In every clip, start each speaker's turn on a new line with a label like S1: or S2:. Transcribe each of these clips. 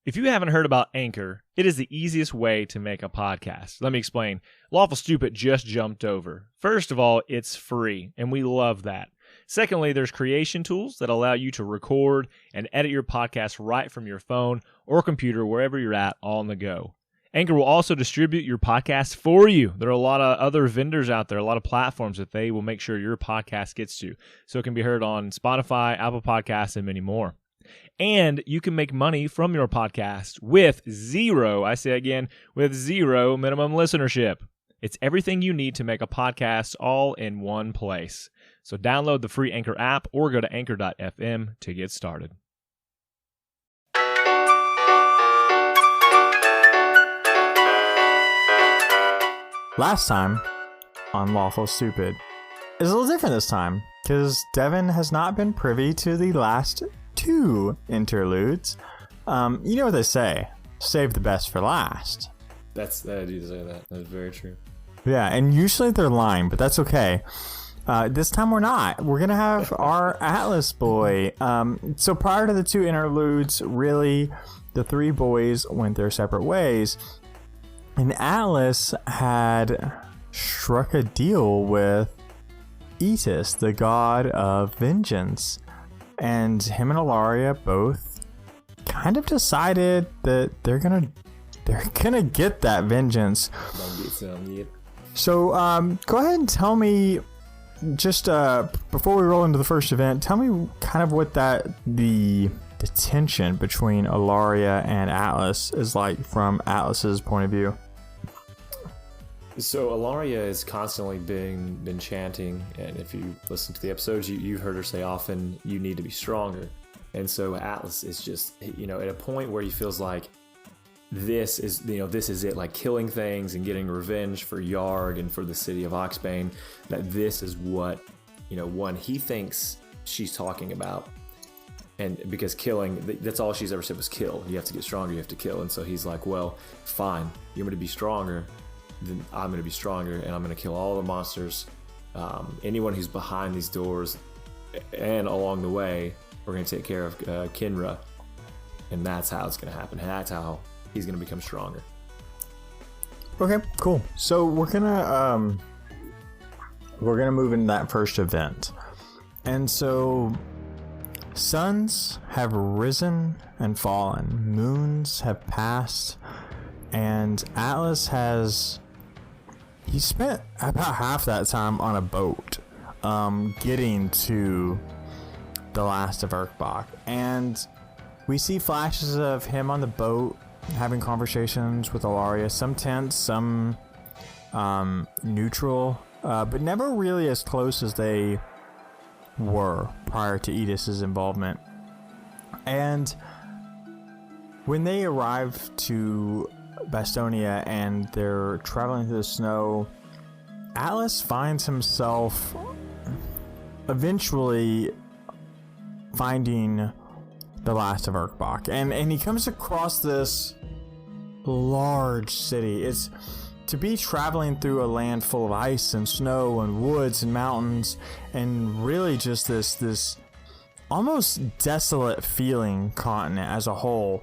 S1: If you haven't heard about Anchor, it is the easiest way to make a podcast. Let me explain. Lawful Stupid just jumped over. First of all, it's free, and we love that. Secondly, there's creation tools that allow you to record and edit your podcast right from your phone or computer, wherever you're at, all on the go. Anchor will also distribute your podcast for you. There are a lot of other vendors out there, a lot of platforms that they will make sure your podcast gets to. So it can be heard on Spotify, Apple Podcasts, and many more. And you can make money from your podcast with zero minimum listenership. It's everything you need to make a podcast all in one place. So download the free Anchor app or go to anchor.fm to get started.
S2: Last time on Lawful Stupid is a little different this time because Devin has not been privy to the last two interludes. You know what they say, save the best for last.
S3: I do say that. That's very true.
S2: Yeah, and usually they're lying, but that's okay. This time we're not. We're going to have our Atlas boy. So prior to the two interludes, really, the three boys went their separate ways. And Atlas had struck a deal with Etis, the god of vengeance. And him and Allaria both kind of decided that they're gonna get that vengeance. So go ahead and tell me, just before we roll into the first event, tell me kind of what the tension between Allaria and Atlas is like from Atlas's point of view.
S3: So Allaria is constantly been chanting, and if you listen to the episodes, you've heard her say often, you need to be stronger. And so Atlas is just, at a point where he feels like this is it, like killing things and getting revenge for Yarg and for the city of Oxbane, that this is what, one, he thinks she's talking about. And because killing, that's all she's ever said was kill. You have to get stronger, you have to kill. And so he's like, well, fine, you're going to be stronger, then I'm going to be stronger, and I'm going to kill all the monsters, anyone who's behind these doors, and along the way, we're going to take care of Kinra, and that's how it's going to happen. That's how he's going to become stronger.
S2: Okay, cool. So we're gonna move into that first event, and so suns have risen and fallen, moons have passed, and Atlas he spent about half that time on a boat, getting to the last of Urkbach. And we see flashes of him on the boat, having conversations with Allaria, some tense, some neutral, but never really as close as they were prior to Etis's involvement. And when they arrive to Bastonia and they're traveling through the snow, Atlas finds himself eventually finding the last of Urkbach, and he comes across this large city. It's to be traveling through a land full of ice and snow and woods and mountains, and really just this almost desolate feeling continent as a whole.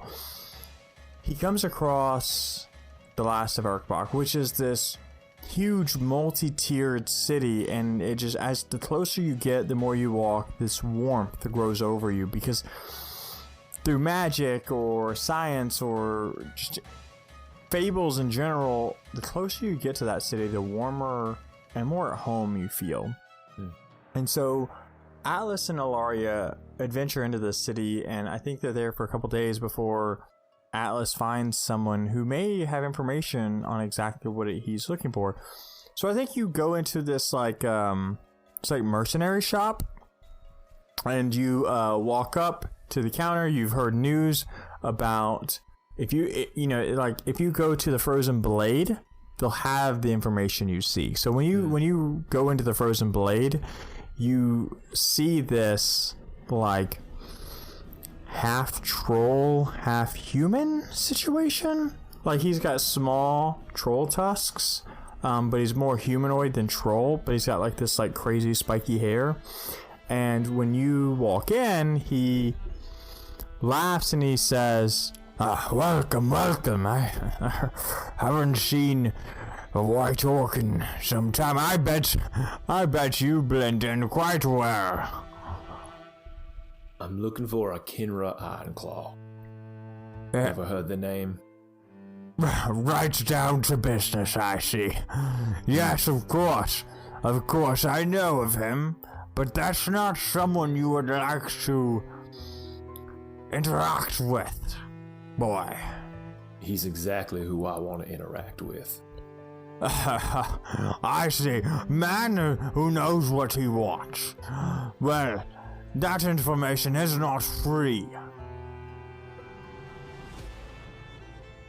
S2: He comes across the last of Urkbach, which is this huge multi-tiered city, and it just, as the closer you get, the more you walk, this warmth grows over you, because through magic or science or just fables in general, the closer you get to that city, the warmer and more at home you feel. And so Atlas and Allaria adventure into the city, and I think they're there for a couple days before Atlas finds someone who may have information on exactly what he's looking for. So I think you go into this it's like mercenary shop, and you walk up to the counter. You've heard news about if you go to the Frozen Blade, they'll have the information you seek. So when you go into the Frozen Blade, you see this like half troll, half human situation. Like, he's got small troll tusks, but he's more humanoid than troll, but he's got like this like crazy spiky hair. And when you walk in, he laughs and he says, Welcome. I haven't seen a white orc in some time. I bet you blend in quite well.
S3: I'm looking for a Kinra Ironclaw. Ever heard the name?
S2: Right down to business, I see. Yes, of course. Of course, I know of him. But that's not someone you would like to interact with, boy.
S3: He's exactly who I want to interact with.
S2: I see. Man who knows what he wants. Well, that information is not free.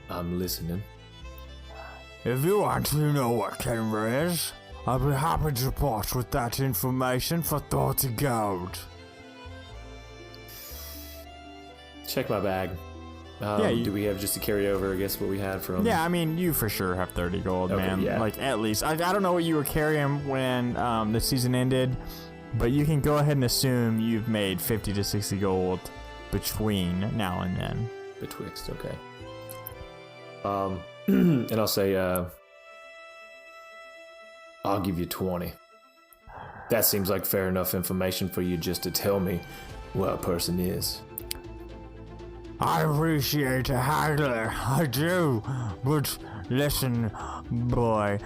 S3: I'm listening.
S2: If you want to know what Kenra is, I'll be happy to part with that information for 30 gold.
S3: Check my bag. Do we have just to carry over, I guess, what we had from...
S2: Yeah, I mean, you for sure have 30 gold,
S3: okay,
S2: man.
S3: Yeah.
S2: Like, at least. I don't know what you were carrying when the season ended, but you can go ahead and assume you've made 50 to 60 gold between now and then.
S3: Betwixt, okay. And I'll say, I'll give you 20. That seems like fair enough information for you just to tell me what a person is.
S2: I appreciate a haggler, I do, but listen, boy,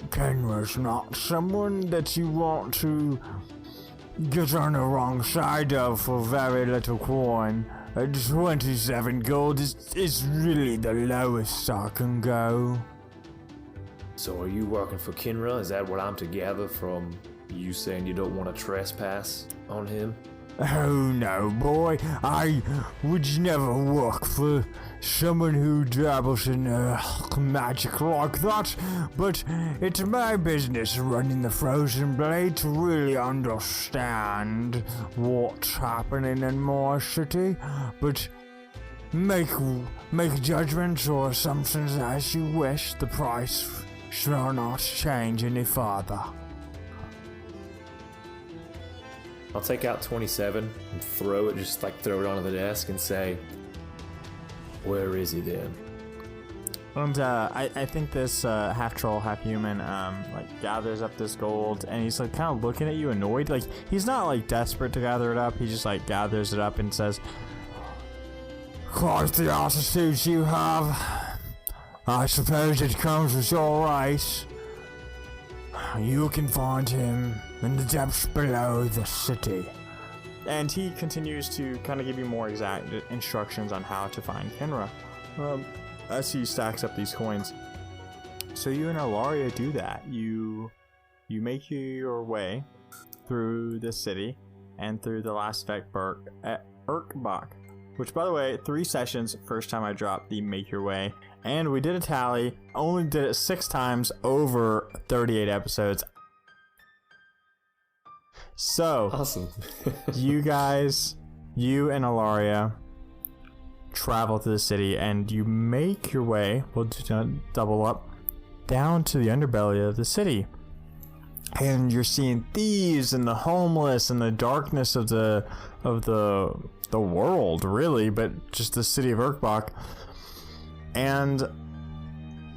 S2: Kenra's not someone that you want to get on the wrong side of for very little coin. 27 gold is really the lowest I can go.
S3: So are you working for Kinra? Is that what I'm to gather from you saying you don't want to trespass on him?
S2: Oh no, boy, I would never work for someone who dabbles in magic like that, but it's my business running the Frozen Blade to really understand what's happening in my city, but make judgments or assumptions as you wish. The price shall not change any further.
S3: I'll take out 27 and throw it onto the desk and say, where is he then?
S2: And I think this half troll, half human gathers up this gold, and he's like kind of looking at you annoyed. Like, he's not like desperate to gather it up, he just like gathers it up and says, quite the attitude you have. I suppose it comes with your race. You can find him in the depths below the city. And he continues to kind of give you more exact instructions on how to find Kenra as he stacks up these coins. So you and Allaria do that. You make your way through the city and through the last Vecberg at Urkbach, which, by the way, 3 sessions, first time I dropped the make your way. And we did a tally, only did it 6 times over 38 episodes. So,
S3: awesome.
S2: you and Allaria travel to the city and you make your way, we'll double up, down to the underbelly of the city. And you're seeing thieves and the homeless and the darkness of the world, really, but just the city of Urkbach. And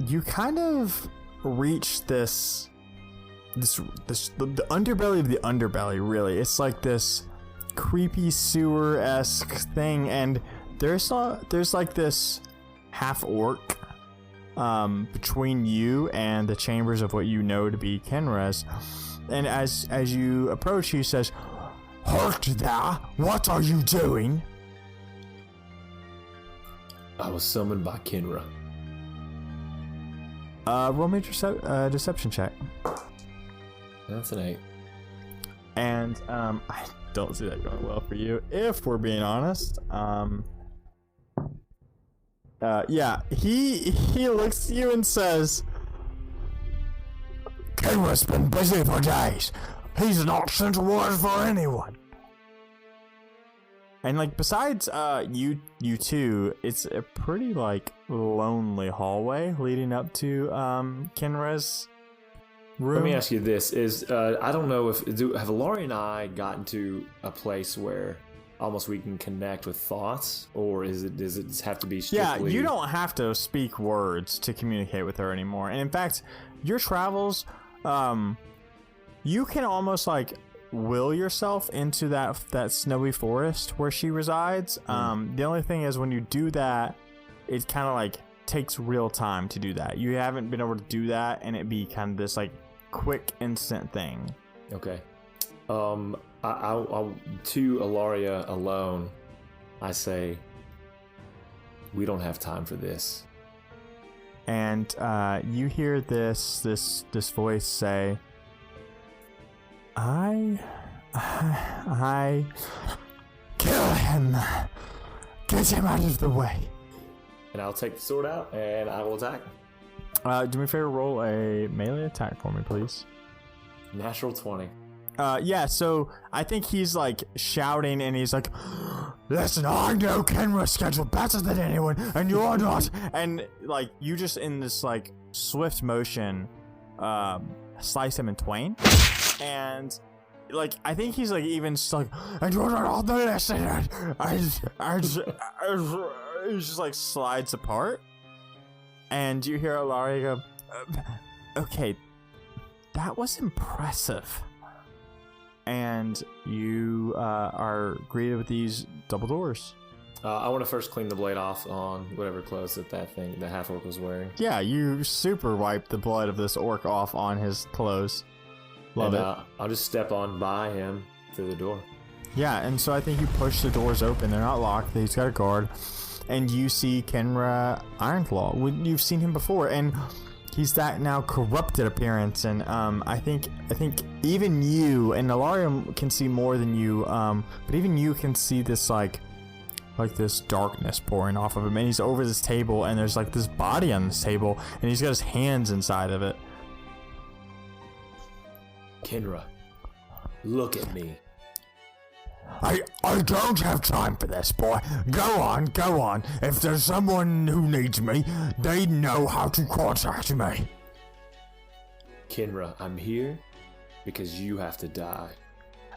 S2: you kind of reach the underbelly of the underbelly, really. It's like this creepy sewer-esque thing, and there's like this half orc between you and the chambers of what you know to be Kenra's. And as you approach, he says, "Halt there! What are you doing?"
S3: I was summoned by Kinra.
S2: Roll me a deception check.
S3: That's an 8.
S2: And I don't see that going well for you, if we're being honest. Yeah, he looks at you and says, "Kenra's been busy for days. He's not sent a word for anyone." And like, besides you two, it's a pretty like lonely hallway leading up to Kenra's room.
S3: Let me ask you this: I don't know have Allaria and I gotten to a place where almost we can connect with thoughts, or does it have to be strictly...
S2: Yeah, you don't have to speak words to communicate with her anymore. And in fact, your travels, you can almost like will yourself into that snowy forest where she resides. The only thing is when you do that, it kind of like takes real time to do that. You haven't been able to do that, and it be kind of this like quick instant thing.
S3: Okay. I'll to Allaria alone, I say, we don't have time for this.
S2: And you hear this voice say, I kill him. Get him out of the way.
S3: And I'll take the sword out and I will attack.
S2: Do me a favor, roll a melee attack for me, please.
S3: Natural 20.
S2: Yeah, so I think he's like shouting and he's like, listen, I know Kenra's schedule better than anyone, and you're not. And like you just in this like swift motion slice him in twain. And like I think he's like even just like, and you're not on the list. He just like slides apart. And you hear Allaria go, okay, that was impressive. And you are greeted with these double doors.
S3: I want to first clean the blade off on whatever clothes that half orc was wearing.
S2: Yeah, you super wipe the blood of this orc off on his clothes. Love it.
S3: I'll just step on by him through the door.
S2: Yeah, and so I think you push the doors open. They're not locked. He's got a guard. And you see Kenra Ironclaw. You've seen him before, and he's that now corrupted appearance. And I think even you, and Allaria can see more than you, but even you can see this like this darkness pouring off of him. And he's over this table, and there's like this body on this table, and he's got his hands inside of it.
S3: Kenra, look at me.
S2: I don't have time for this, boy. Go on. If there's someone who needs me, they know how to contact me.
S3: Kenra, I'm here because you have to die.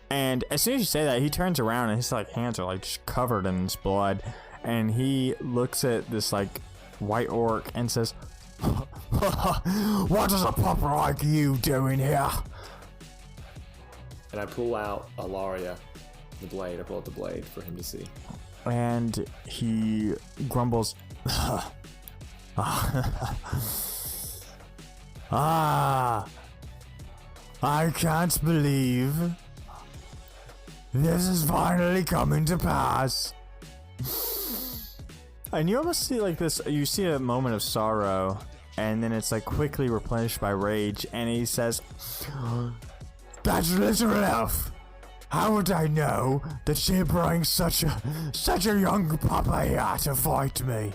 S2: And as soon as you say that, he turns around and his like hands are like just covered in his blood. And he looks at this like white orc and says, what does a pup like you doing here?
S3: And I pull out Allaria. The blade. I pull out the blade for him to see.
S2: And he grumbles, I can't believe this is finally coming to pass. And you almost see like this, you see a moment of sorrow, and then it's like quickly replenished by rage, and he says, that's little elf. How would I know that she brings such a young papa here to fight me?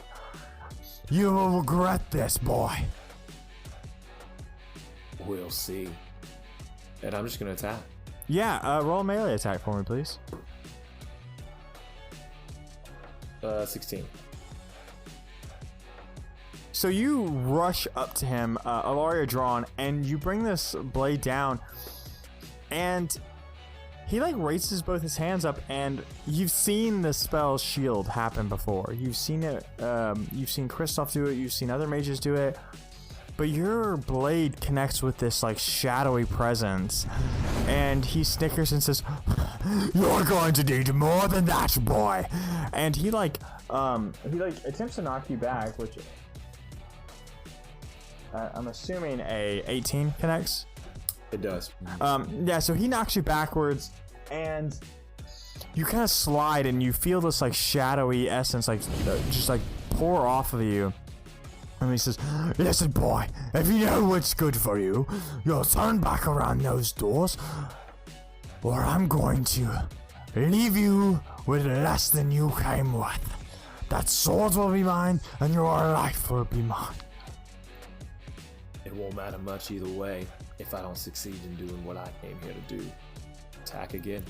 S2: You will regret this, boy.
S3: We'll see. And I'm just gonna attack.
S2: Yeah, roll a melee attack for me, please.
S3: 16.
S2: So you rush up to him, Allaria drawn, and you bring this blade down, and he like raises both his hands up, and you've seen the spell shield happen before. You've seen it, you've seen Kristoff do it, you've seen other mages do it, but your blade connects with this like shadowy presence, and he snickers and says, you're going to need more than that, boy. And he attempts to knock you back, which I'm assuming a 18 connects.
S3: It does.
S2: Yeah, so he knocks you backwards, and you kind of slide, and you feel this like shadowy essence like just like pour off of you. And he says, listen, boy, if you know what's good for you, you'll turn back around those doors, or I'm going to leave you with less than you came with. That sword will be mine, and your life will be mine.
S3: It won't matter much either way if I don't succeed in doing what I came here to do. Attack again.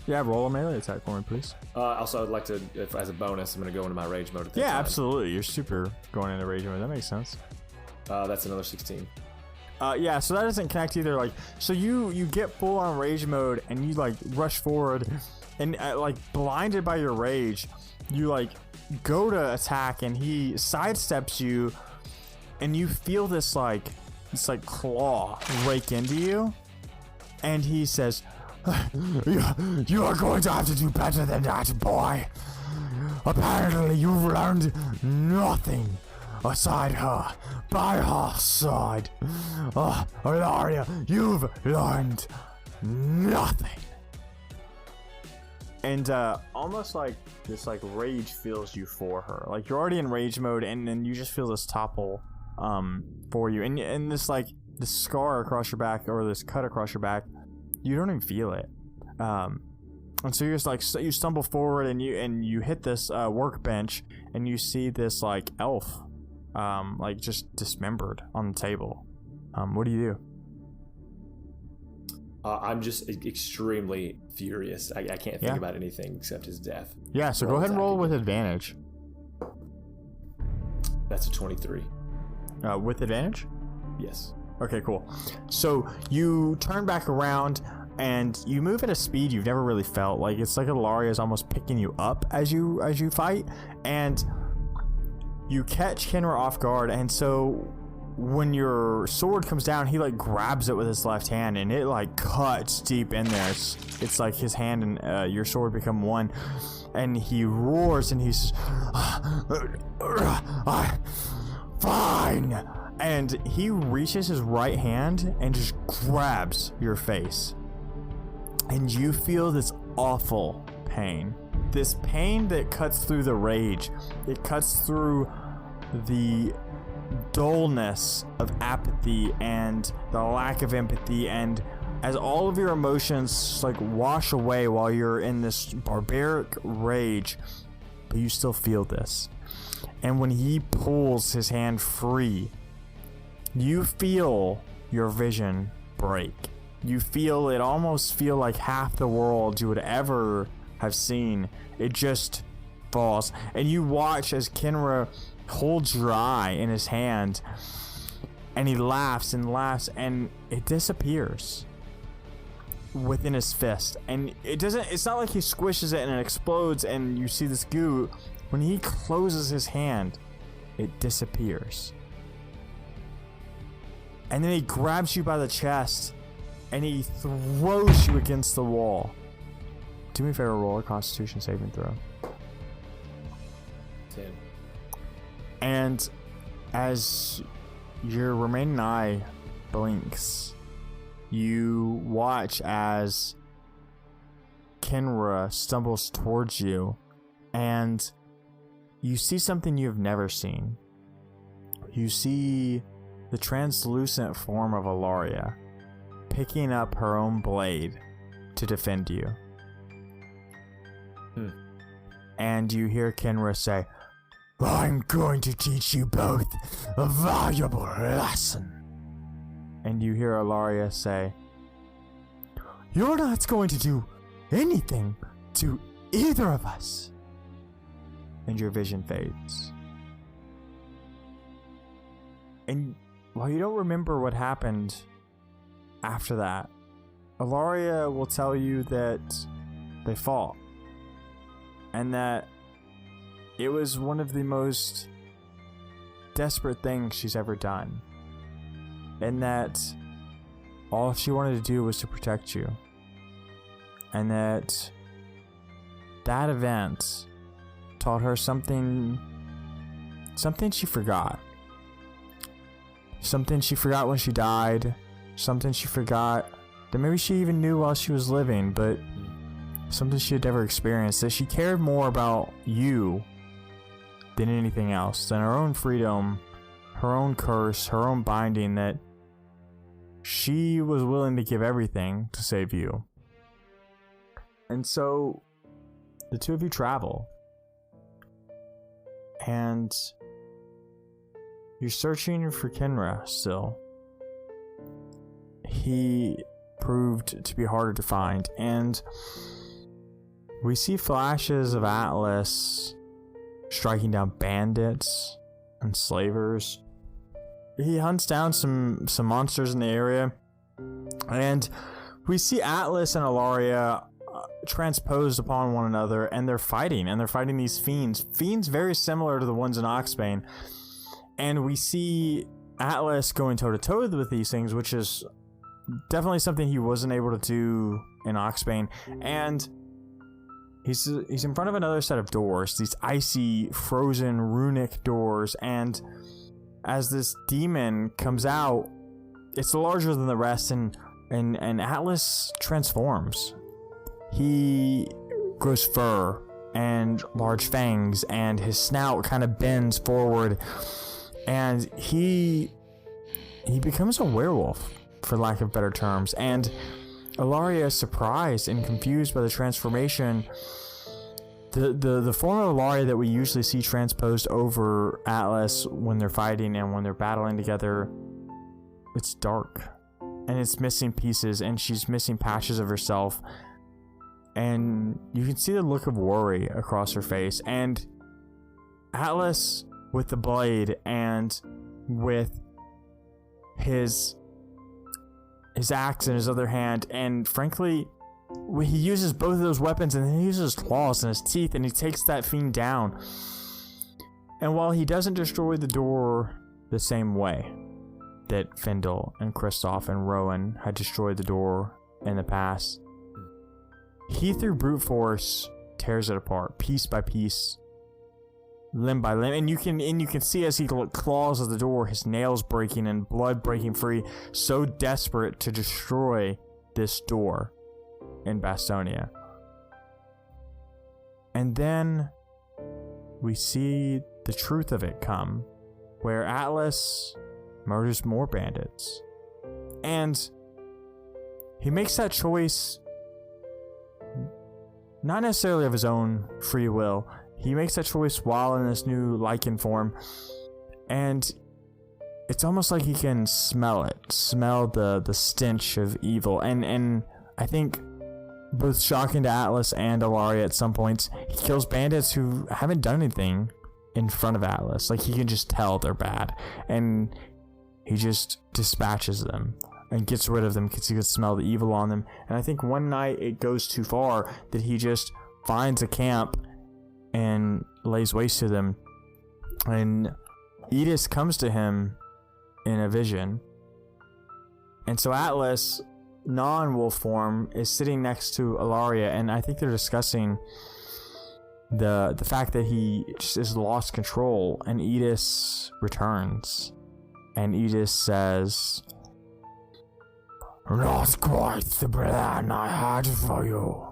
S2: Yeah, roll a melee attack for me, please.
S3: Also, I'd like to, as a bonus, I'm going to go into my rage mode at that time.
S2: Yeah, absolutely. You're super going into rage mode. That makes sense.
S3: That's another 16.
S2: Yeah, so that doesn't connect either. Like, so you get full on rage mode and you like rush forward, and like blinded by your rage, you like go to attack and he sidesteps you, and you feel this claw rake into you, and he says, "You are going to have to do better than that, boy. Apparently, you've learned nothing." Aside her, by her side. Allaria, you've learned nothing. And almost like this rage fills you for her. Like you're already in rage mode, and then you just feel this topple for you. And this this scar across your back, or this cut across your back, you don't even feel it. And so you're just you stumble forward and you hit this workbench, and you see this elf just dismembered on the table. What do you do?
S3: I'm just extremely furious. I can't think about anything except his death.
S2: Yeah, so go ahead and roll with advantage.
S3: That's a 23.
S2: With advantage?
S3: Yes.
S2: Okay, cool. So you turn back around and you move at a speed you've never really felt. Like it's like Allaria is almost picking you up as you fight, and you catch Kenra off guard. And so when your sword comes down, he grabs it with his left hand, and it cuts deep in there. It's like his hand and your sword become one, and he roars and he says, "Fine." And he reaches his right hand and just grabs your face, and you feel this awful pain. This pain that cuts through the rage. It cuts through the dullness of apathy and the lack of empathy, and as all of your emotions wash away while you're in this barbaric rage, but you still feel this. And when he pulls his hand free, you feel your vision break. You feel it almost feel like half the world you would ever have seen, it just falls. And you watch as Kenra holds your eye in his hand, and he laughs and laughs, and it disappears within his fist. And it's not like he squishes it and it explodes and you see this goo. When he closes his hand, it disappears. And then he grabs you by the chest and he throws you against the wall. Do me a favor, roll a Constitution saving throw.
S3: 10.
S2: And as your remaining eye blinks, you watch as Kenra stumbles towards you, and you see something you've never seen. You see the translucent form of Allaria picking up her own blade to defend you. And you hear Kenra say, "I'm going to teach you both a valuable lesson." And you hear Allaria say, "You're not going to do anything to either of us." And your vision fades. And while you don't remember what happened after that, Allaria will tell you that they fought, and that it was one of the most desperate things she's ever done, and that all she wanted to do was to protect you, and that event taught her something she forgot. Something she forgot when she died. Something she forgot that maybe she even knew while she was living, but something she had never experienced. That she cared more about you than anything else, than her own freedom, her own curse, her own binding, that she was willing to give everything to save you. And so the two of you travel, and you're searching for Kenra still. He proved to be harder to find, and we see flashes of Atlas striking down bandits and slavers, he hunts down some monsters in the area, and we see Atlas and Allaria transposed upon one another, and they're fighting these fiends very similar to the ones in Oxbane. And we see Atlas going toe-to-toe with these things, which is definitely something he wasn't able to do in Oxbane. And he's in front of another set of doors, these icy, frozen, runic doors. And as this demon comes out, it's larger than the rest, and Atlas transforms. He grows fur and large fangs, and his snout kind of bends forward, and he becomes a werewolf, for lack of better terms. And Allaria is surprised and confused by the transformation. The form of Allaria that we usually see transposed over Atlas when they're fighting and when they're battling together, it's dark, and it's missing pieces, and she's missing patches of herself. And you can see the look of worry across her face. And Atlas, with the blade and with his axe in his other hand, and frankly, he uses both of those weapons, and then he uses his claws and his teeth, and he takes that fiend down. And while he doesn't destroy the door the same way that Findle and Kristoff and Rowan had destroyed the door in the past, he, through brute force, tears it apart piece by piece, limb by limb, and you can see as he claws at the door, his nails breaking and blood breaking free, so desperate to destroy this door in Bastonia. And then we see the truth of it come, where Atlas murders more bandits, and he makes that choice not necessarily of his own free will. He makes that choice while in this new Lycan form, and it's almost like he can smell the stench of evil. And I think both shocking to Atlas and Allaria at some points, he kills bandits who haven't done anything in front of Atlas. Like, he can just tell they're bad, and he just dispatches them and gets rid of them because he could smell the evil on them. And I think one night it goes too far that he just finds a camp and lays waste to them. And Edis comes to him in a vision. And so Atlas, non-wolf form, is sitting next to Allaria, and I think they're discussing the fact that he just has lost control. And Edis returns. And Edis says, "Not quite the plan I had for you,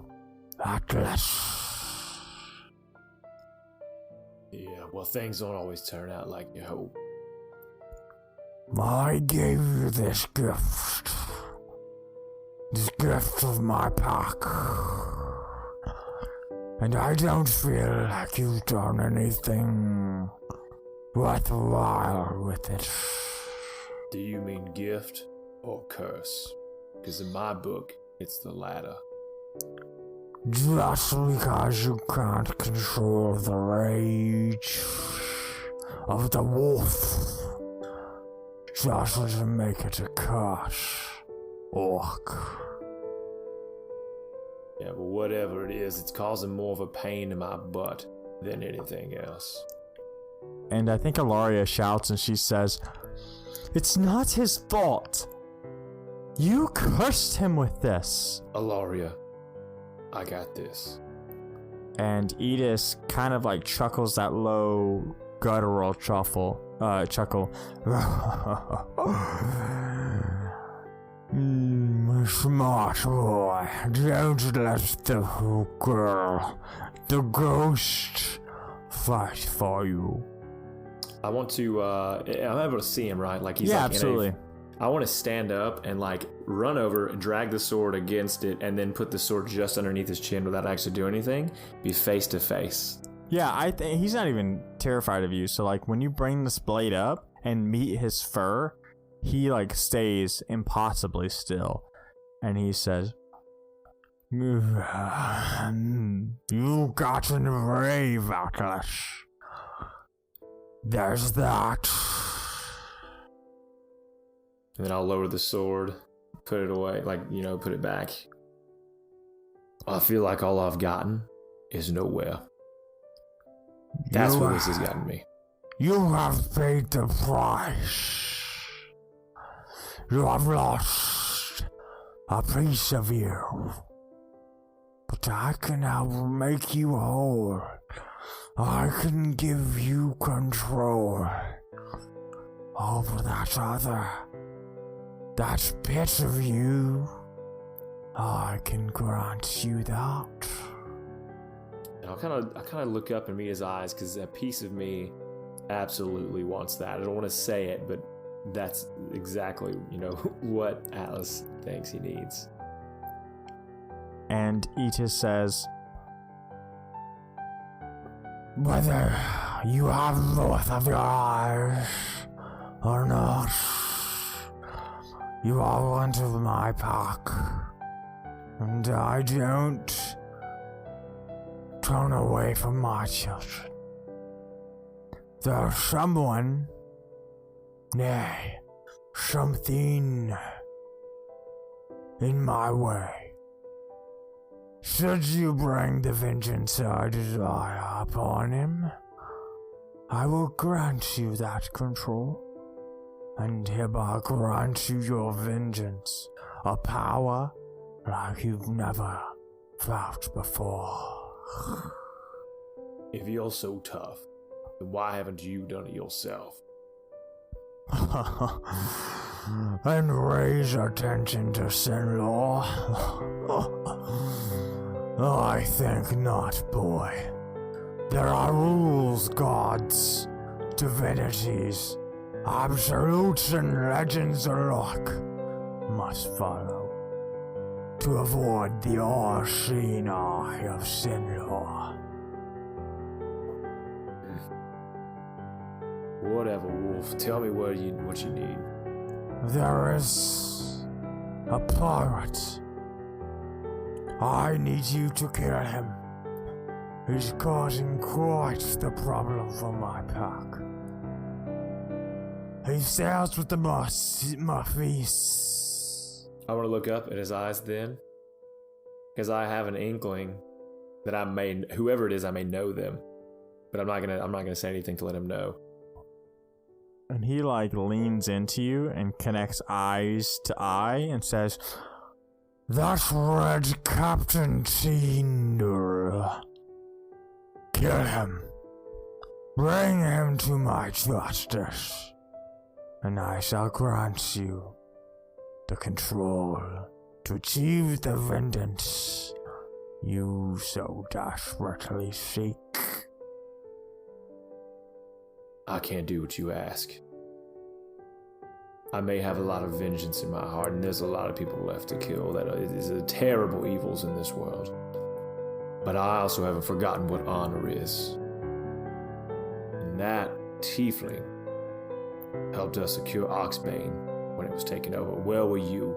S2: Atlas."
S3: Yeah, well, things don't always turn out like you hope.
S2: I gave you this gift of my pack, and I don't feel like you've done anything worthwhile with it.
S3: Do you mean gift or curse? Because in my book, it's the latter.
S2: Just because you can't control the rage of the wolf doesn't make it a curse, orc.
S3: Yeah, but whatever it is, it's causing more of a pain in my butt than anything else.
S2: And I think Allaria shouts and she says, "It's not his fault. You cursed him with this."
S3: Allaria, I got this.
S2: And Edis kind of like chuckles that low guttural chuckle. Smart boy, don't let the girl, the ghost, fight for you.
S3: I want to, I'm able to see him, right? Like he's
S2: yeah,
S3: like
S2: absolutely.
S3: I want to stand up and like run over and drag the sword against it, and then put the sword just underneath his chin without actually doing anything. Be face to face.
S2: Yeah, I think he's not even terrified of you. So like when you bring this blade up and meet his fur, he like stays impossibly still, and he says, "You gotten brave, Atlas. There's that.
S3: And then I'll lower the sword, put it away, put it back. I feel like all I've gotten is nowhere. That's what this has gotten me.
S2: You have paid the price. You have lost a piece of you. But I can now make you whole. I can give you control over that bit of you. I can grant you that.
S3: And I kind of look up and meet his eyes, because a piece of me absolutely wants that. I don't want to say it, but that's exactly, what Atlas thinks he needs.
S2: And Etis says, whether you have both of your eyes or not, you are one of my pack, and I don't turn away from my children. There's someone, nay, something in my way. Should you bring the vengeance I desire upon him, I will grant you that control, and hereby grant you your vengeance, a power like you've never felt before.
S3: If you're so tough, then why haven't you done it yourself?
S2: And raise attention to sin law. I think not, boy. There are rules, gods, divinities, absolutes, and legends alike must follow to avoid the all-seeing eye of sin law.
S3: Whatever, Wolf. Tell me what you need.
S2: There is a pirate. I need you to kill him. He's causing quite the problem for my pack. He sails with the Muffies.
S3: I want to look up at his eyes then, because I have an inkling that whoever it is, I may know them, but I'm not gonna say anything to let him know.
S2: And he leans into you and connects eyes to eye and says, "That's Red Captain Tinder. Kill him. Bring him to my justice, and I shall grant you the control to achieve the vengeance you so desperately seek."
S3: I can't do what you ask. I may have a lot of vengeance in my heart, and there's a lot of people left to kill. That is terrible evils in this world. But I also haven't forgotten what honor is. And that tiefling helped us secure Oxbane when it was taken over. Where were you?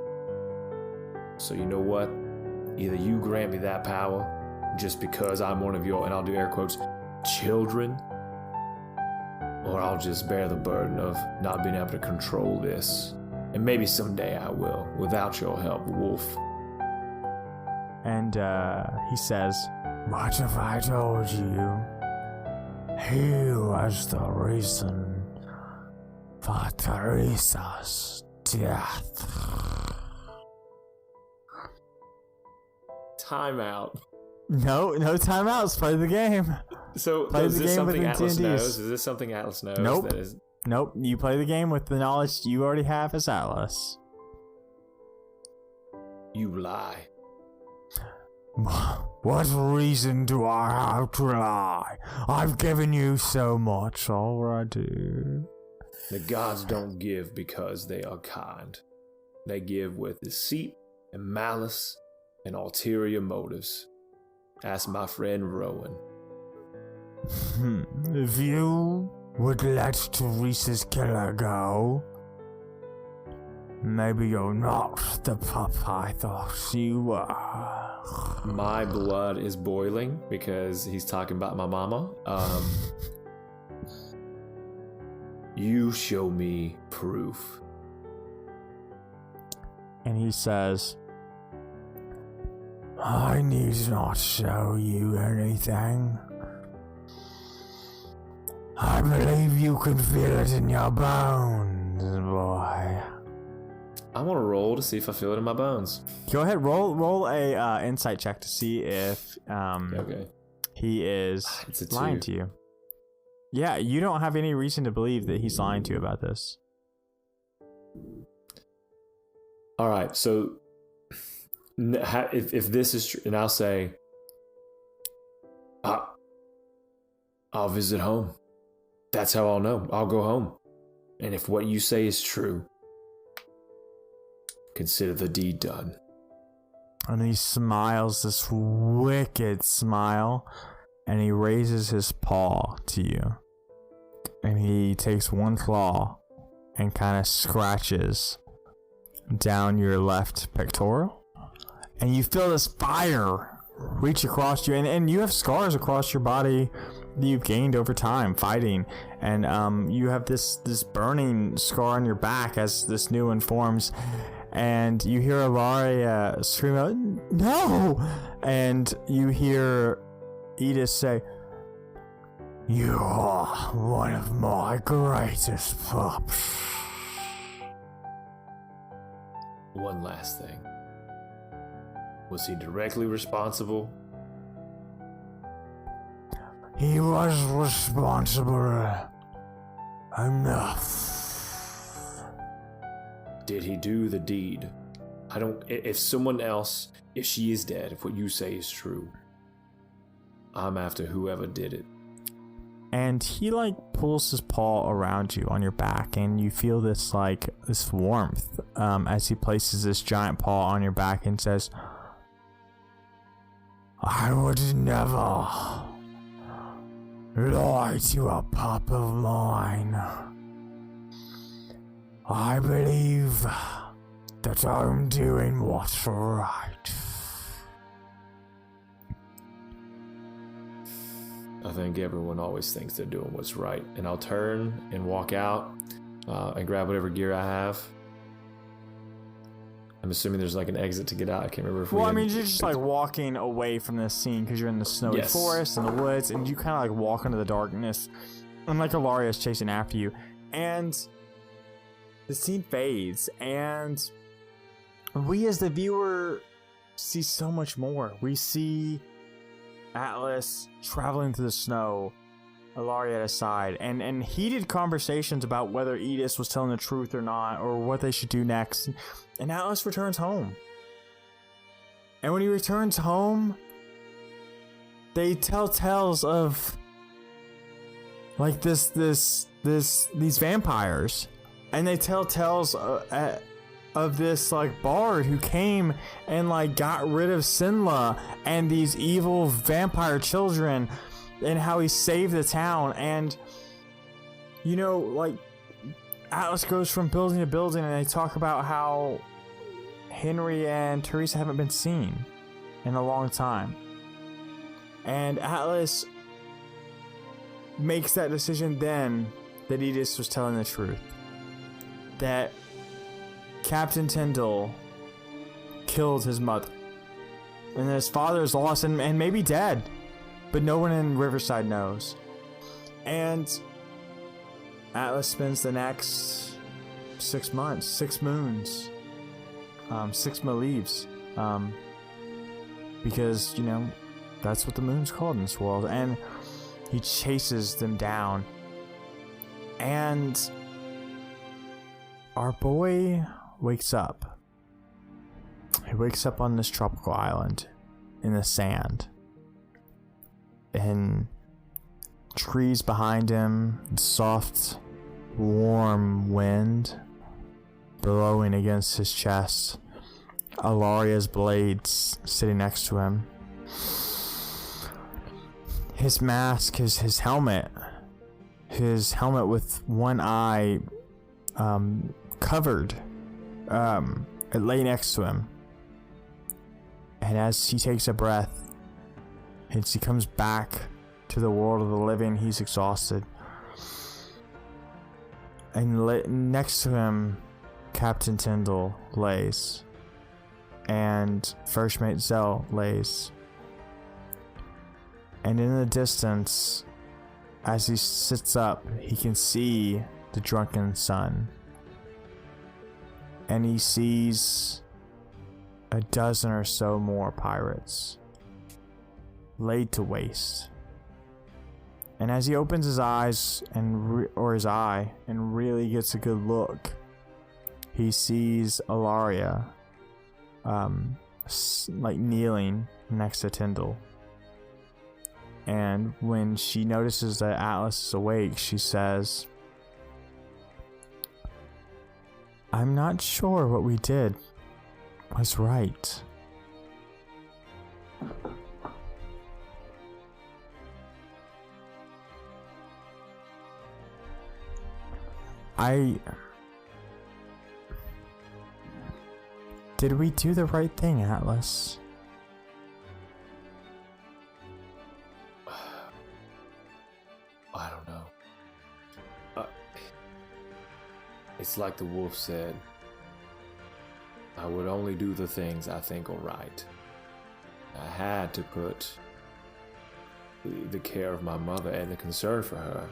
S3: So you know what? Either you grant me that power just because I'm one of your, and I'll do air quotes, children, or I'll just bear the burden of not being able to control this. And maybe someday I will, without your help, Wolf.
S2: And he says, "What have I told you? He was the reason for Teresa's death."
S3: Time out.
S2: No timeouts. Play the game.
S3: So
S2: Play
S3: is
S2: the
S3: this
S2: game
S3: something
S2: with
S3: Atlas
S2: D&Ds.
S3: knows? Is this something Atlas knows?
S2: Nope.
S3: That is...
S2: Nope. You play the game with the knowledge you already have as Atlas.
S3: You lie.
S2: What reason do I have to lie? I've given you so much already.
S3: The gods don't give because they are kind. They give with deceit and malice and ulterior motives. Ask my friend Rowan.
S2: If you would let Teresa's killer go, maybe you're not the pup I thought you were.
S3: My blood is boiling because he's talking about my mama. You show me proof.
S2: and he says, I need not show you anything. I believe you can feel it in your bones, boy.
S3: I want to roll to see if I feel it in my bones.
S2: Go ahead, roll a insight check to see if
S3: Okay.
S2: he is
S3: It's a 2.
S2: lying to you. Yeah, you don't have any reason to believe that he's lying to you about this.
S3: All right, so if this is true, and I'll say, I'll visit home. That's how I'll know. I'll go home. And if what you say is true, consider the deed done.
S2: And he smiles this wicked smile, and he raises his paw to you. And he takes one claw and kind of scratches down your left pectoral. And you feel this fire reach across you. And you have scars across your body that you've gained over time fighting. And you have this burning scar on your back as this new one forms. And you hear Allaria scream out, no! And you hear Edith say, you are one of my greatest pups.
S3: One last thing. Was he directly responsible?
S2: He was responsible enough.
S3: Did he do the deed? If someone else, if she is dead, if what you say is true, I'm after whoever did it.
S2: And he pulls his paw around you on your back, and you feel this warmth as he places this giant paw on your back and says, I would never lie to a pup of mine. I believe that I'm doing what's right.
S3: I think everyone always thinks they're doing what's right. And I'll turn and walk out and grab whatever gear I have. I'm assuming there's an exit to get out. I can't remember if
S2: Well, I mean, you're just walking away from this scene because you're in the snowy forest and the woods, and you kind of walk into the darkness, and Allaria is chasing after you, and the scene fades, and we as the viewer see so much more. We see Atlas traveling through the snow, Allaria at his side, and heated conversations about whether Edith was telling the truth or not, or what they should do next. And Atlas returns home. And when he returns home, they tell tales of these vampires, and they tell tales of this bard who came and got rid of Sinla and these evil vampire children, and how he saved the town. And Atlas goes from building to building, and they talk about how Henry and Teresa haven't been seen in a long time. And Atlas makes that decision then that Edith was telling the truth. That Captain Tyndall killed his mother. And that his father is lost and maybe dead. But no one in Riverside knows. And Atlas spends the next 6 months, 6 moons, 6 leaves, because that's what the moon's called in this world. And he chases them down, and our boy wakes up. He wakes up on this tropical island in the sand, and trees behind him, soft warm wind blowing against his chest, Allaria's blades sitting next to him, his mask, his helmet with one eye covered, it lay next to him. And as he takes a breath, as he comes back to the world of the living, he's exhausted. And next to him, Captain Tyndall lays. and First Mate Zell lays. And in the distance, as he sits up, he can see the drunken sun. And he sees a dozen or so more pirates laid to waste. And as he opens his eyes his eye and really gets a good look, he sees Allaria, like kneeling next to Tyndall. And when she notices that Atlas is awake, she says, "I'm not sure what we did was right." Did we do the right thing, Atlas?
S3: I don't know. It's like the wolf said. I would only do the things I think are right. I had to put the care of my mother and the concern for her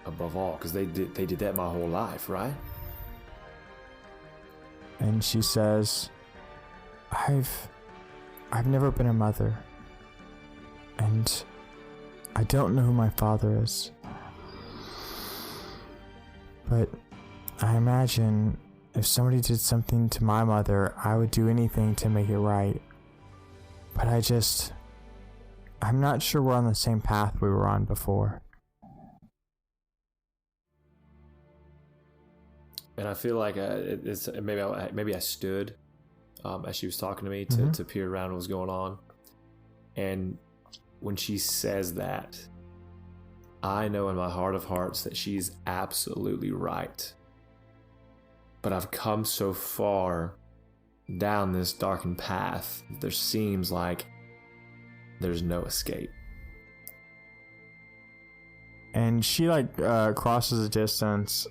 S3: above all, because they did that my whole life, right?
S2: And she says, I've never been a mother, and I don't know who my father is, but I imagine if somebody did something to my mother, I would do anything to make it right. But I'm not sure we're on the same path we were on before.
S3: And I feel like maybe I stood as she was talking to me to peer around what was going on. And when she says that, I know in my heart of hearts that she's absolutely right. But I've come so far down this darkened path that there seems like there's no escape.
S2: And she crosses a distance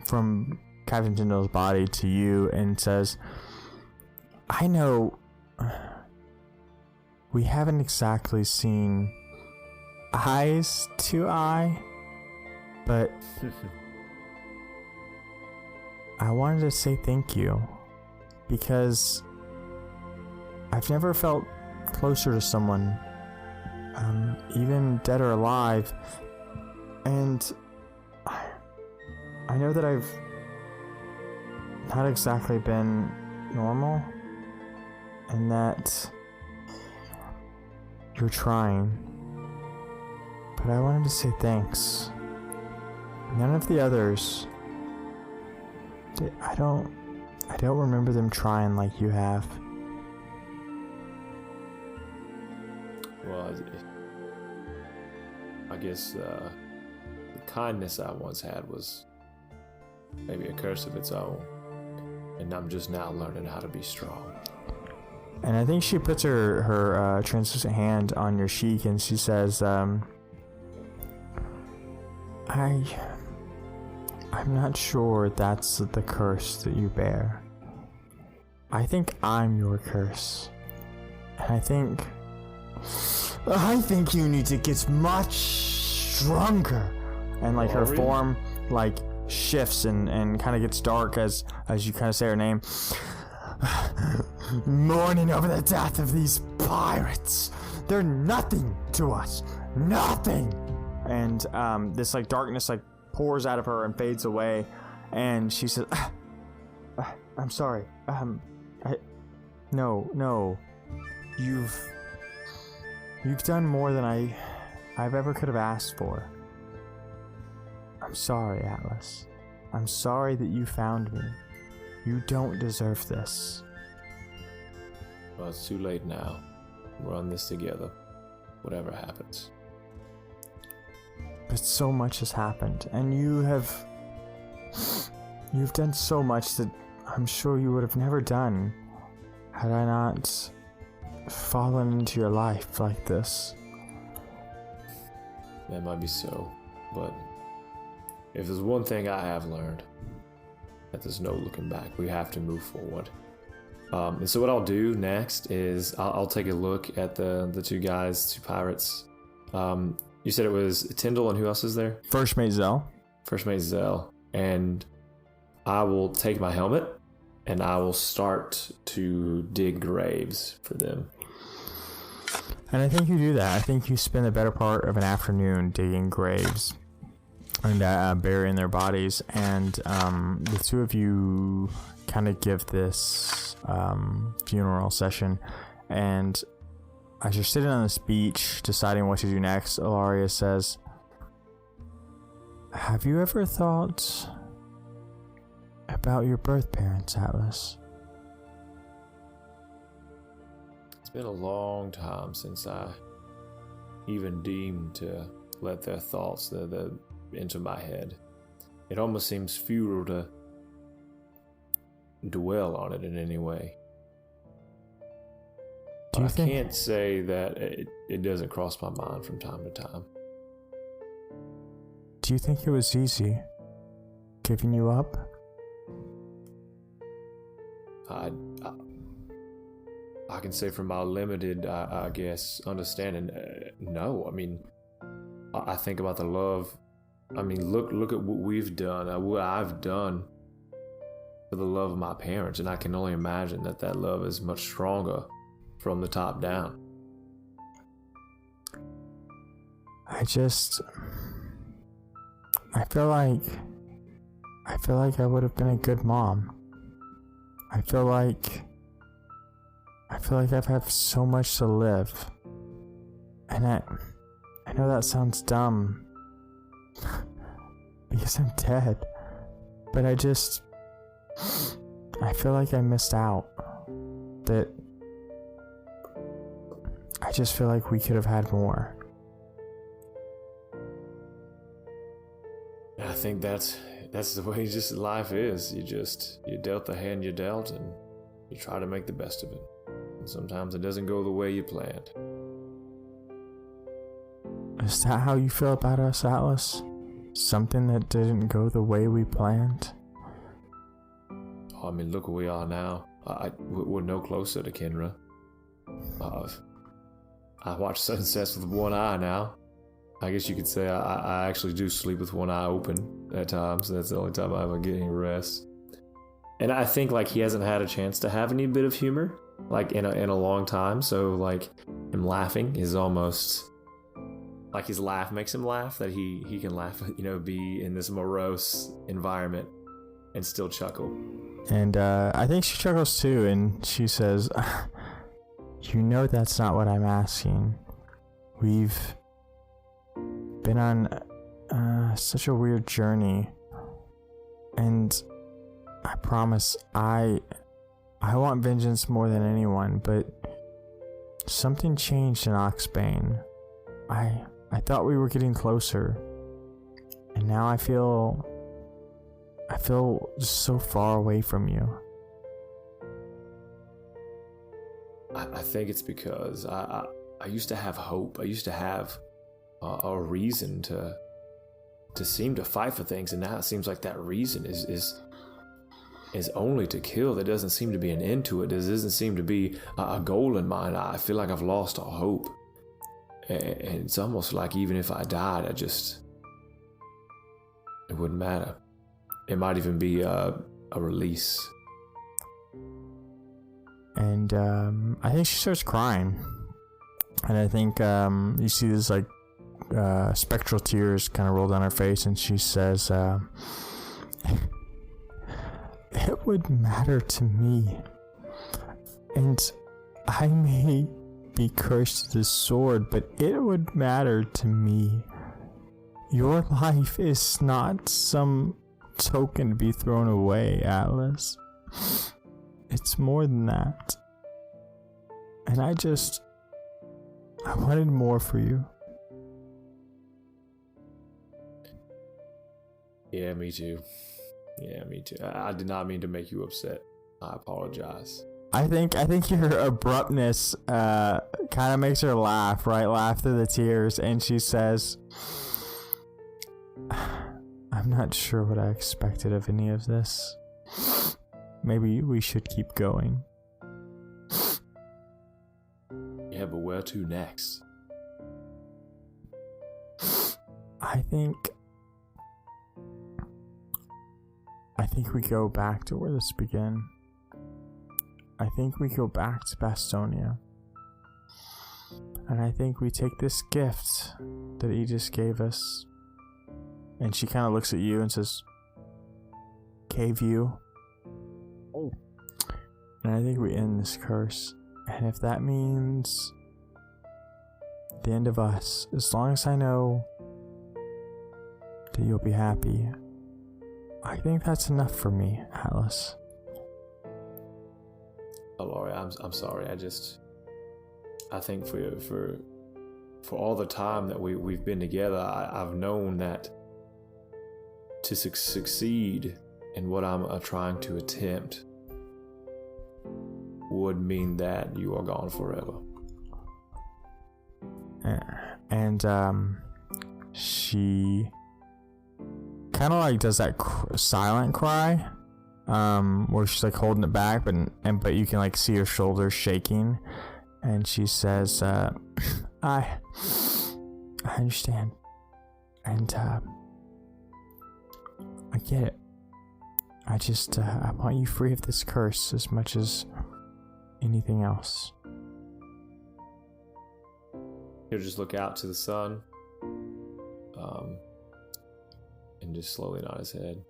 S2: from Captain Tyndall's body to you and says, I know we haven't exactly seen eyes to eye, but I wanted to say thank you, because I've never felt closer to someone, even dead or alive, and I know that I've not exactly been normal, and that you're trying, but I wanted to say thanks. None of the others, I don't remember them trying like you have.
S3: Well, I guess the kindness I once had was maybe a curse of its own, and I'm just now learning how to be strong.
S2: And I think she puts her translucent hand on your cheek, and she says, I'm not sure that's the curse that you bear. I think I'm your curse. And I think you need to get much stronger. And her form shifts and kind of gets dark as you kind of say her name. Mourning over the death of these pirates. They're nothing to us. Nothing. And this darkness pours out of her and fades away, and she says, I'm sorry. No. You've done more than I've ever could have asked for. I'm sorry, Atlas. I'm sorry that you found me. You don't deserve this.
S3: Well, it's too late now. We're on this together, whatever happens.
S2: But so much has happened, and you've done so much that I'm sure you would have never done had I not fallen into your life like this.
S3: That might be so, but if there's one thing I have learned, that there's no looking back. We have to move forward. And so what I'll do next is I'll take a look at the two pirates. You said it was Tyndall, and who else is there?
S2: First Mate Zell.
S3: First Mate Zell. And I will take my helmet and I will start to dig graves for them.
S2: And I think you do that. I think you spend the better part of an afternoon digging graves and burying their bodies. And the two of you kind of give this funeral session. And as you're sitting on this beach deciding what to do next, Allaria says, have you ever thought about your birth parents, Atlas?
S3: It's been a long time since I even deemed to let their thoughts into my head. It almost seems futile to dwell on it in any way. I can't say that it doesn't cross my mind from time to time.
S2: Do you think it was easy giving you up?
S3: I can say from my limited, I guess, understanding, no. I mean, I think about the love. I mean, look at what we've done, what I've done for the love of my parents, and I can only imagine that love is much stronger from the top down.
S2: I feel like I would have been a good mom. I feel like I've had so much to live. And I know that sounds dumb because I'm dead. But I feel like I missed out. That I just feel like we could have had more.
S3: I think that's the way just life is. You dealt the hand you dealt, and you try to make the best of it. And sometimes it doesn't go the way you planned.
S2: Is that how you feel about us, Atlas? Something that didn't go the way we planned?
S3: I mean, look where we are now. We're no closer to Kenra. I watch sunsets with one eye now. I guess you could say I actually do sleep with one eye open at times. That's the only time I ever get any rest. And I think like he hasn't had a chance to have any bit of humor like in a long time. So like him laughing is almost like his laugh makes him laugh, that he can laugh, be in this morose environment and still chuckle. And
S2: I think she chuckles too, and she says, that's not what I'm asking. We've been on such a weird journey, and I promise I want vengeance more than anyone, but something changed in Oxbane. I thought we were getting closer, and now I feel just so far away from you.
S3: I think it's because I used to have hope. I used to have a reason to seem to fight for things, and now it seems like that reason is only to kill. There doesn't seem to be an end to it. There doesn't seem to be a goal in mind. I feel like I've lost all hope, and it's almost like even if I died, it wouldn't matter. It might even be a release.
S2: And I think she starts crying, and I think you see this like spectral tears kind of roll down her face, and she says, it would matter to me, and I may be cursed to the sword, but it would matter to me. Your life is not some token to be thrown away, Atlas. It's more than that. And I wanted more for you.
S3: Yeah, me too. I did not mean to make you upset. I apologize.
S2: I think your abruptness kind of makes her laugh, right? Laugh through the tears, and she says, I'm not sure what I expected of any of this. Maybe we should keep going.
S3: Yeah, but where to next?
S2: I think we go back to where this began. I think we go back to Bastonia. And I think we take this gift that Aegis gave us. And she kind of looks at you and says, gave you. Oh. And I think we end this curse. And if that means the end of us, as long as I know that you'll be happy, I think that's enough for me, Atlas.
S3: Allaria, I'm sorry. I think for all the time that we've been together, I've known that to succeed in what I'm trying to attempt would mean that you are gone forever.
S2: And she kind of like does that silent cry, where she's like holding it back, but you can like see her shoulders shaking, and she says, I understand, and I get it. I just I want you free of this curse as much as anything else.
S3: He'll just look out to the sun, and just slowly nod his head.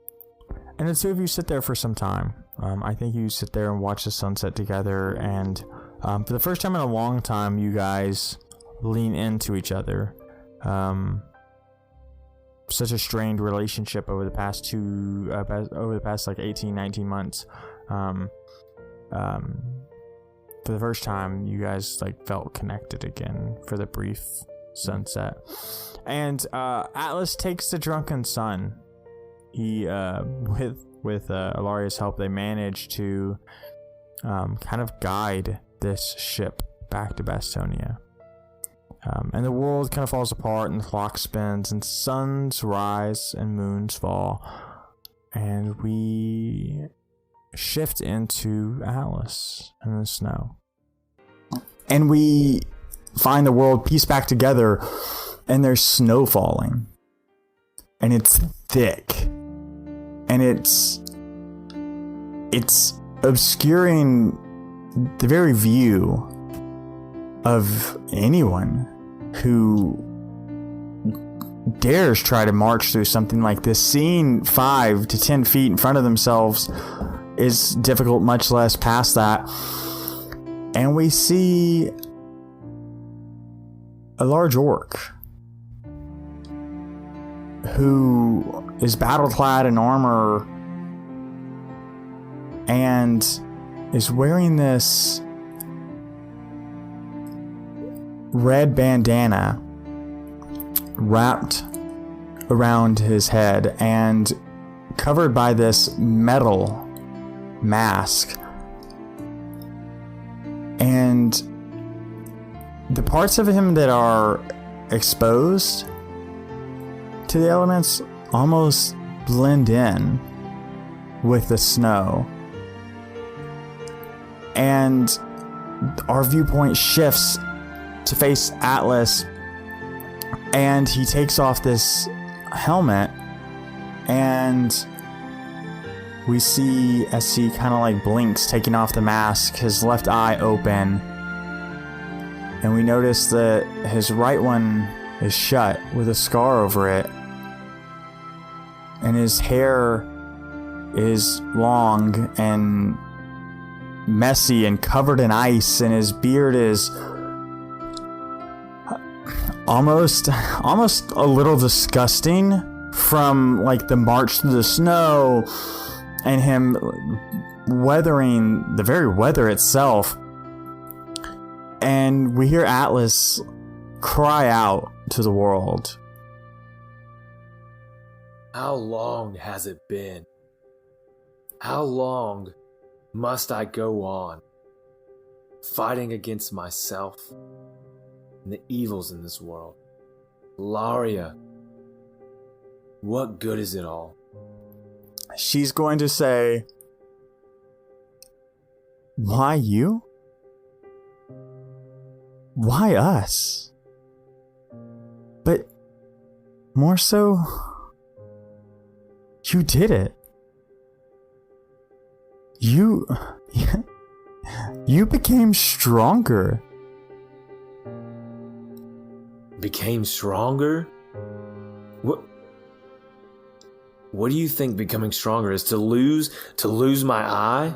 S2: And the two of you sit there for some time. I think you sit there and watch the sunset together, and for the first time in a long time, you guys lean into each other. Such a strained relationship over the past like 18, 19 months. For the first time, you guys like felt connected again for the brief sunset. And Atlas takes the drunken sun. He with Allaria's help, they manage to kind of guide this ship back to Bastonia. And the world kind of falls apart, and the clock spins, and suns rise and moons fall, and we shift into Atlas in the snow. And we find the world pieced back together, and there's snow falling, and it's thick, and it's obscuring the very view of anyone who dares try to march through something like this. Seeing 5 to 10 feet in front of themselves is difficult, much less past that. And we see a large orc who is battle-clad in armor and is wearing this red bandana wrapped around his head and covered by this metal mask. And the parts of him that are exposed to the elements almost blend in with the snow. And our viewpoint shifts to face Atlas, and he takes off this helmet, and we see as he kind of like blinks, taking off the mask, his left eye open, and we notice that his right one is shut with a scar over it, and his hair is long and messy and covered in ice, and his beard is almost a little disgusting from like the march through the snow and him weathering the very weather itself. And we hear Atlas cry out to the world.
S3: How long has it been? How long must I go on fighting against myself and the evils in this world? Allaria, what good is it all?
S2: She's going to say, why you? why us? But more so, you did it. You became stronger.
S3: Became stronger? What do you think becoming stronger is? To lose my eye?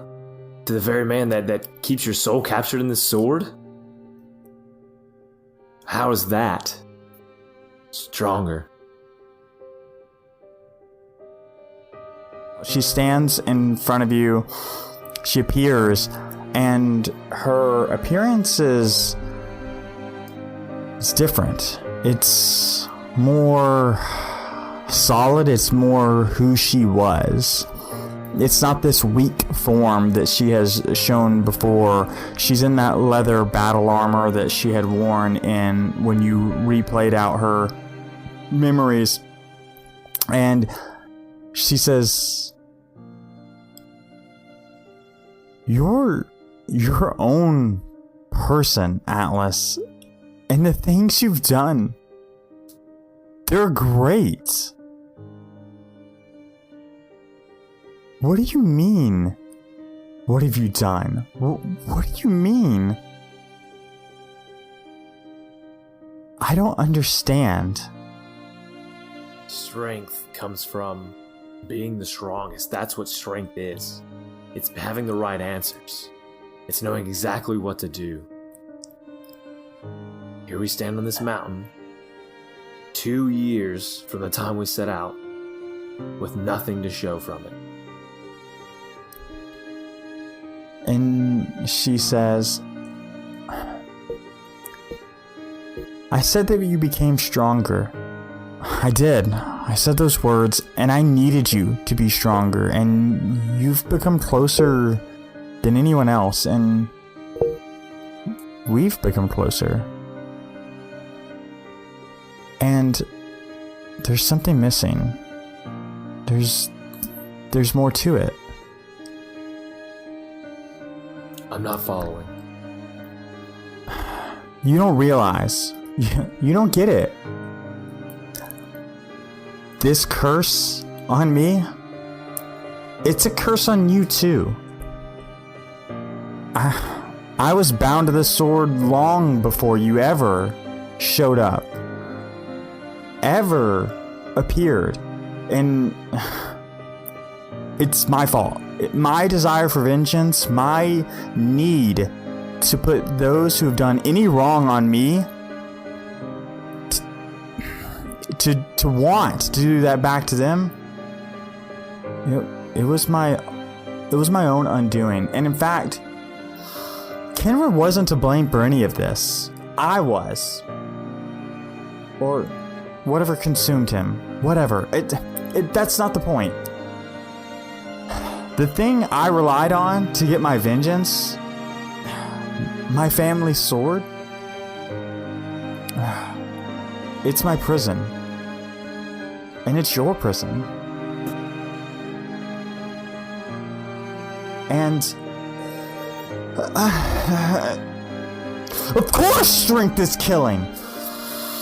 S3: To the very man that keeps your soul captured in this sword? How is that stronger?
S2: She stands in front of you. She appears, and her appearance is different. It's more solid. It's more who she was. It's not this weak form that she has shown before. She's in that leather battle armor that she had worn when you replayed out her memories. And she says, You're your own person, Atlas. And the things you've done, they're great. What do you mean? What have you done? What do you mean? I don't understand.
S3: Strength comes from being the strongest. That's what strength is. It's having the right answers. It's knowing exactly what to do. Here we stand on this mountain, 2 years from the time we set out, with nothing to show from it.
S2: And she says, I said that you became stronger. I did. I said those words, and I needed you to be stronger, and you've become closer than anyone else, and we've become closer. And there's something missing. There's more to it.
S3: I'm not following.
S2: You don't realize. You don't get it. This curse on me, it's a curse on you too. I was bound to this sword long before you ever showed up. Ever appeared. And it's my fault. My desire for vengeance, my need to put those who have done any wrong on me to want to do that back to them. It was my own undoing. And in fact, Kenra wasn't to blame for any of this. I was. Or whatever consumed him. Whatever. That's not the point. The thing I relied on to get my vengeance, my family's sword, it's my prison. And it's your prison. And of course strength is killing.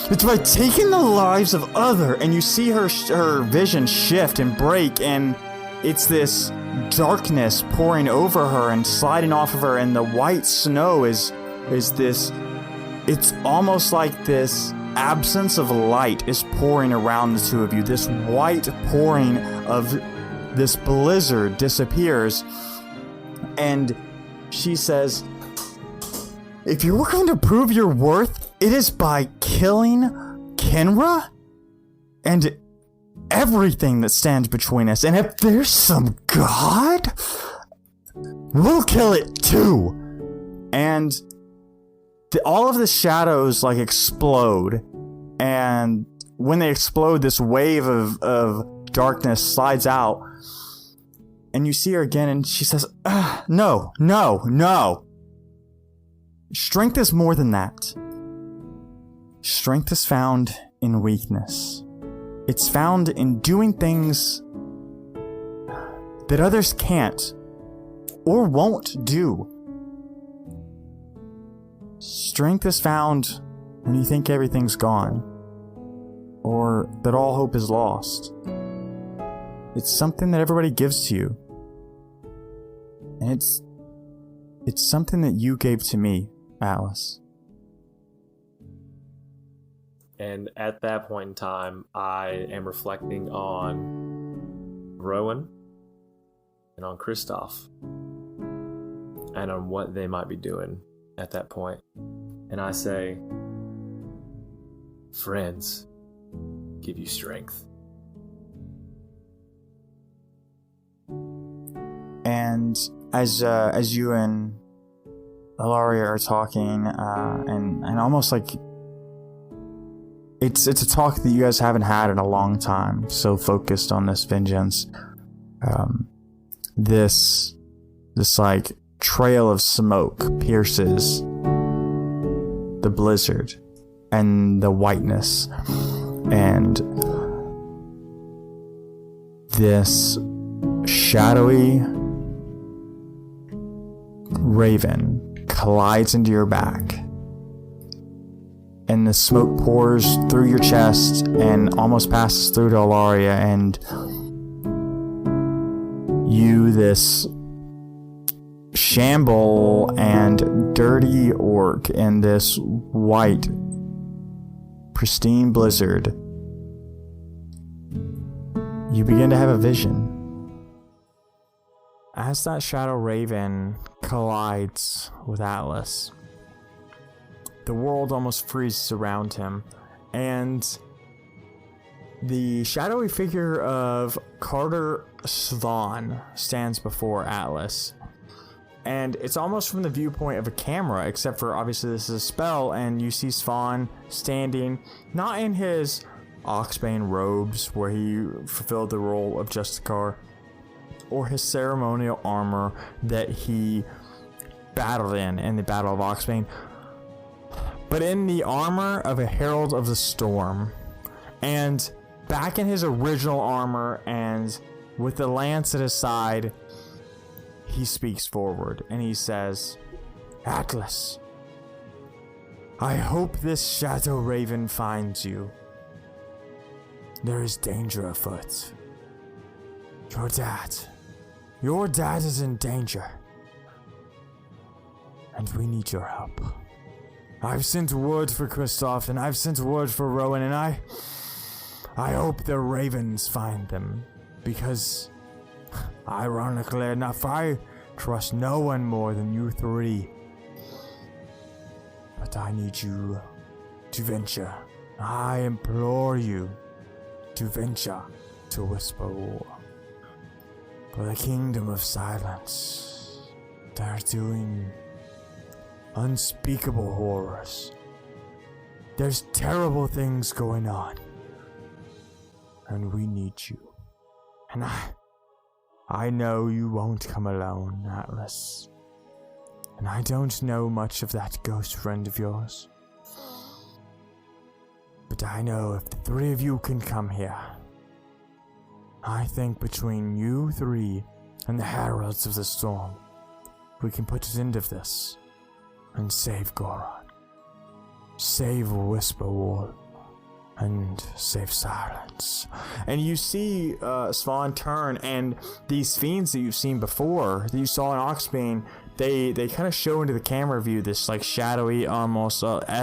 S2: It's by taking the lives of other, and you see her vision shift and break, and it's this darkness pouring over her and sliding off of her, and the white snow is this. It's almost like this absence of light is pouring around the two of you. This white pouring of this blizzard disappears, and she says, if you're going to prove your worth, it is by killing Kenra and everything that stands between us. And if there's some god, we'll kill it too. And all of the shadows like explode, and when they explode, this wave of darkness slides out, and you see her again, and she says, no. Strength is more than that. Strength is found in weakness. It's found in doing things that others can't or won't do. Strength is found when you think everything's gone, or that all hope is lost. It's something that everybody gives to you. And it's something that you gave to me, Atlas.
S3: And at that point in time, I am reflecting on Rowan and on Kristoff and on what they might be doing at that point. And I say, friends give you strength.
S2: And as you and Allaria are talking, and almost like it's a talk that you guys haven't had in a long time, so focused on this vengeance, this like trail of smoke pierces the blizzard and the whiteness, and this shadowy raven collides into your back, and the smoke pours through your chest and almost passes through to Allaria, and you, this shamble and dirty orc in this white, pristine blizzard, you begin to have a vision. As that shadow raven collides with Atlas, the world almost freezes around him, and the shadowy figure of Carter Svan stands before Atlas. And it's almost from the viewpoint of a camera, except for obviously this is a spell, and you see Svan standing, not in his Oxbane robes where he fulfilled the role of Justicar, or his ceremonial armor that he battled in the Battle of Oxbane, but in the armor of a Herald of the Storm, and back in his original armor, and with the lance at his side, he speaks forward and he says, Atlas, I hope this shadow raven finds you. There is danger afoot. Your dad is in danger, and we need your help. I've sent word for Kristoff, and I've sent word for Rowan, and I hope the ravens find them, because, ironically enough, I trust no one more than you three. But I need you to venture. I implore you to venture to Whisper War. For the Kingdom of Silence, they're doing unspeakable horrors. There's terrible things going on. And we need you. And I know you won't come alone, Atlas. And I don't know much of that ghost friend of yours. But I know if the three of you can come here, I think between you three and the Heralds of the Storm, we can put an end to this and save Goron, save Whisper Wall, and save Silence. And you see Svan turn, and these fiends that you've seen before, that you saw in Oxbane, they kind of show into the camera view this like shadowy, almost sketch.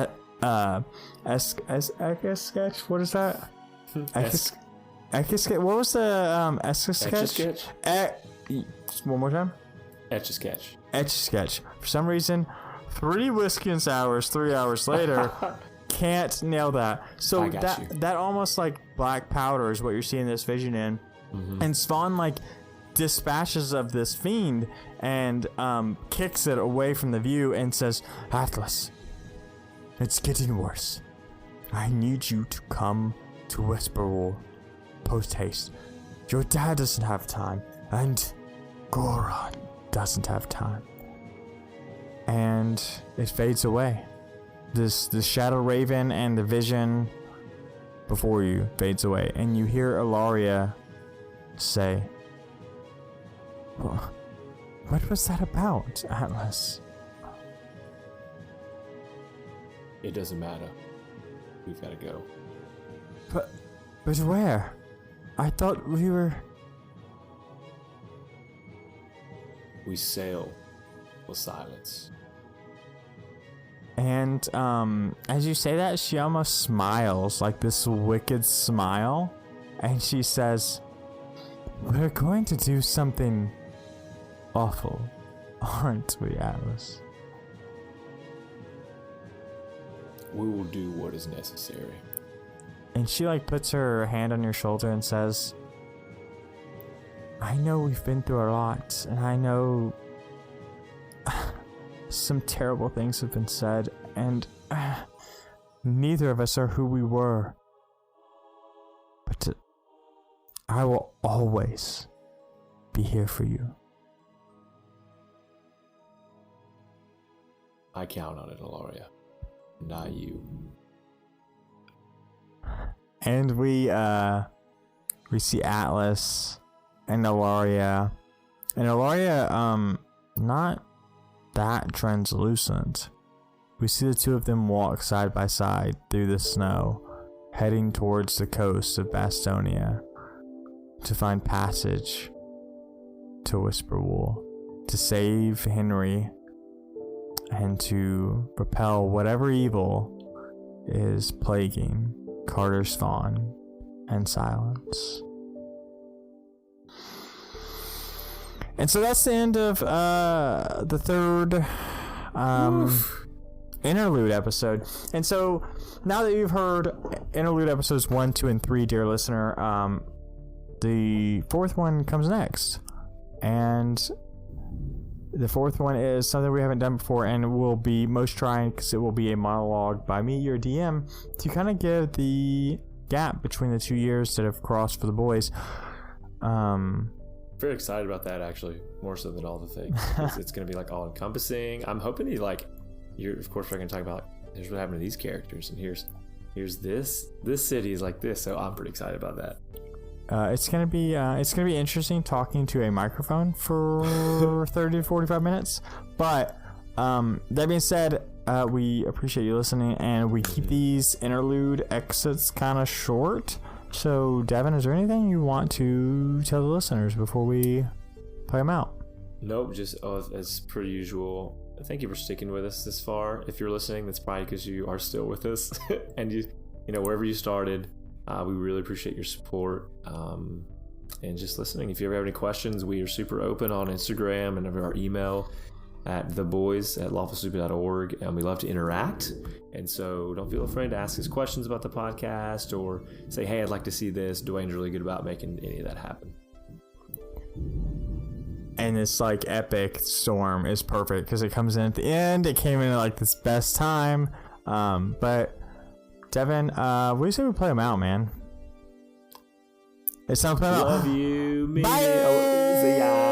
S2: What is that? What was the Etch-a-Sketch? One more time.
S3: Etch-a-Sketch.
S2: Etch-a-Sketch. For some reason, 3 whiskey and sours 3 hours later can't nail that. So that almost like black powder is what you're seeing this vision in. Mm-hmm. And Svan like dispatches of this fiend and kicks it away from the view and says, Atlas, it's getting worse. I need you to come to Whisper Wall post haste. Your dad doesn't have time, and Goron doesn't have time. And it fades away. The shadow raven and the vision before you fades away, and you hear Allaria say, what was that about, Atlas?
S3: It doesn't matter. We've got to go.
S2: But where? I thought we were...
S3: We sail with silence.
S2: And as you say that, she almost smiles, like this wicked smile. And she says, we're going to do something awful, aren't we, Atlas?
S3: We will do what is necessary.
S2: And she like puts her hand on your shoulder and says, I know we've been through a lot, and I know some terrible things have been said, and neither of us are who we were. But I will always be here for you.
S3: I count on it, Allaria. Not you.
S2: And we see Atlas and Allaria. And Allaria, not that translucent. We see the two of them walk side by side through the snow, heading towards the coast of Bastonia to find passage to Whisperwool, to save Henry, and to repel whatever evil is plaguing Carter's Fawn and Silence. And so that's the end of the third interlude episode. And so now that you've heard interlude episodes 1, 2, and 3, dear listener, the fourth one comes next. And the fourth one is something we haven't done before and will be most trying because it will be a monologue by me, your DM, to kind of give the gap between the 2 years that have crossed for the boys.
S3: Very excited about that, actually, more so than all the things. It's going to be like all encompassing. I'm hoping to of course, we're going to talk about here's what happened to these characters, and here's this city is like this. So I'm pretty excited about that.
S2: It's gonna be interesting talking to a microphone for 30 to 45 minutes. But that being said, we appreciate you listening, and we keep these interlude exits kind of short. So, Devin, is there anything you want to tell the listeners before we play them out?
S3: Nope, just as per usual. Thank you for sticking with us this far. If you're listening, that's probably because you are still with us, and you know wherever you started. We really appreciate your support and just listening. If you ever have any questions, we are super open on Instagram and our email at theboys@lawfulstupid.org, and we love to interact. And so don't feel afraid to ask us questions about the podcast or say, hey, I'd like to see this. Dwayne's really good about making any of that happen.
S2: And this like epic storm is perfect because it comes in at the end. It came in at like this best time. But Devin, what do you say we play them out, man? It's time to play them out.
S3: Love you. Me.
S2: Bye.
S3: Oh, see ya.